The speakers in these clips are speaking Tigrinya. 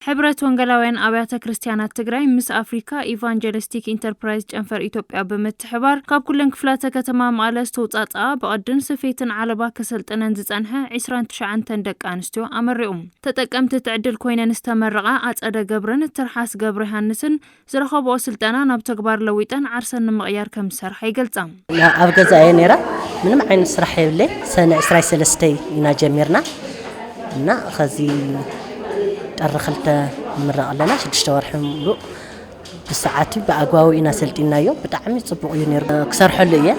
ሕብረት ወንጌላውያን አብያተ ክርስቲያናት ትግራይ ምስ አፍሪካ ኢቫንጀሊስቲክ ኢንተርፕራይዝ ጨንፈር ኢትዮጵያ በመተባበር ካብ ኩለን ክፍላተ ከተማ መቀለ ዝተውጻጻ በቀድን ስፌትን ዓለባ ከሰልጥነን ዝጸንሐ 29 ደቂ አንስትዮ አመሪኦም ተጠቀምቲ ትዕድል ኮይነን ዝተመረቃ አጸደ ገብረን ትርሓስ ገብረ ዮሐንስን ዝረኸብኦ ስልጠና ናብ ተግባር ለዊጠን ዓርሰን ንምቅያር ከም ዝሰርሓ ይገልጻ ኣብ ገዛየ ነራ ምንም ዓይነት ስራሕ የብለይ ሰነ 13 ኢና ጀሚርና እና ከዚ ተረخلተ ምራቅ ለና 6 ወርሕ ሙሉ ብሰዓት በአግባው ኢና ሰልጥናዮ በጣም ጽቡቅ ይነር ክሰርሐሉ እየ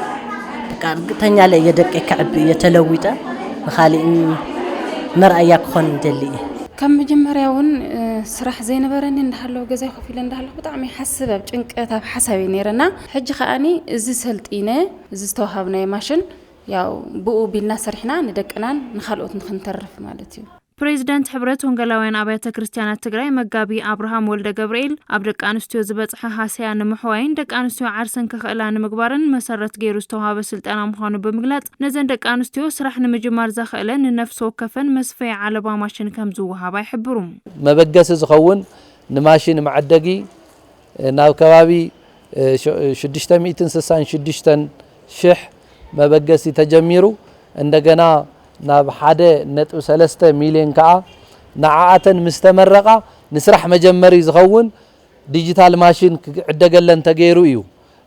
በቃ እርግጠኛ ላይ የደቀ ከዕብ የተለውጠ መኻሊ መርአያ ክኾን ደሊ ከም መጀመሪያውን ስራሕ ዘይነበረን እንዳሃለው ገዛ ይخفيله እንዳሃለው በጣም ይሐስብ ጭንቀት ኣብ ሐሳብ ይነርና ሕጂ ኸኣኒ እዚ ሰልጢነ እዚ ዝተዋሃብና ማሽን ያው ብኡ ቢልና ሰርሕና ንደቅናን ንኻልኦት ንኽንተርፍ ማለት እዩ ፕሬዝዳንት ሕብረት ወንጌላውያን አብያተ ክርስቲያናት ትግራይ መጋቢ አብርሃም ወልደ ገብርኤል ኣብ ደቂ አንስትዮ ዝበጽሐ ሃስያ ንምሕዋይን ደቂ አንስትዮ ዓርሰን ከኽእላ ንምግባርን መሰረት ገይሩ ዝተዋሃበ ስልጠና ምዃኑ ብምግላጽ ነዘን ደቂ አንስትዮ ስራሕ ንምጅማር ዘኽእለን ንነፍሲ ወከፈን መስፈይ ዓለባ ማሽን ከም ዝወሃባ ይሕብሩ መበገሲ ዝኸውን ንማሽን ማዕደጊ ናብ ከባቢ 666 ሽሕ መበገሲ ተጀሚሩ እንደገና ናብ 1.3 ሚሊዮን ከኣ ንዓኣተን ምስተመረቃ ንስራሕ መጀመሪ ዝኸውን ዲጂታል ማሽን ክዕደገለን ተገይሩ እዩ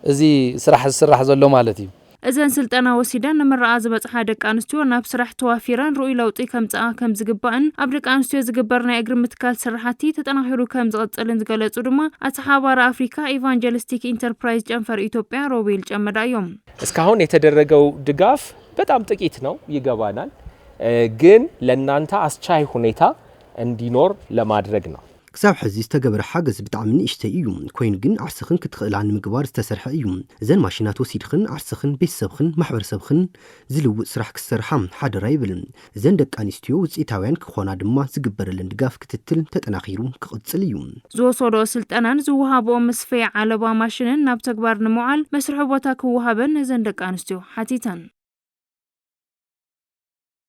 እዚ ስራሕ ዝስራሕ ዘሎ ማለት እዩ እዘን ስልጠና ወሲደን ንምርአ ዝበጽሐ ደቂ አንስትዮ ናብ ስራሕ ተዋፊረን ሩኡይ ለውጢ ከምጽአ ከም ዝግባእን ኣብ ደቂ አንስትዮ ዝግበር ናይ እግሪ ምትካል ስራሕቲ ተጠናኺሩ ከም ዝቕጽልን ዝገለጹ ድማ አጽሓባራ አፍሪካ ኢቫንጀሊስቲክ ኢንተርፕራይዝ ጨንፈር ኢትዮጵያ ሮቤል ጨመዳ እዮም እስካሁን የተደረገው ድጋፍ በጣም ጥቂት ነው ይገባናል ግን ለናንተ አስቻይ ሁኔታ እንዲኖር ለማድረግ ነው ክሳብ ሕዚ ዝተገበረ ሓገዝ ብጣዕሚ ንእሽተ እዩ ኮይኑ ግን ዓርስኽን ክትኽእላ ንምግባር ዝተሰርሐ እዩ እዘን ማሽናት ወሲድኽን ዓርስኽን ቤተሰብኽን ማሕበረሰብኽን ዝልውጥ ስራሕ ክሰርሓ ሓደራ ይብልን እዘን ደቂ አንስትዮ ውፅኢታውያን ክኾና ድማ ዝግበረለን ድጋፍ ክትትል ተጠናኺሩ ክቕጽል እዩ ዝወሰዶ ስልጠናን ዝወሃብኦ መስፈይ ዓለባ ማሽንን ናብ ተግባር ንምውዓል መስርሕ ቦታ ክወሃበን እዘን ደቂ አንስትዮ ሓቲተን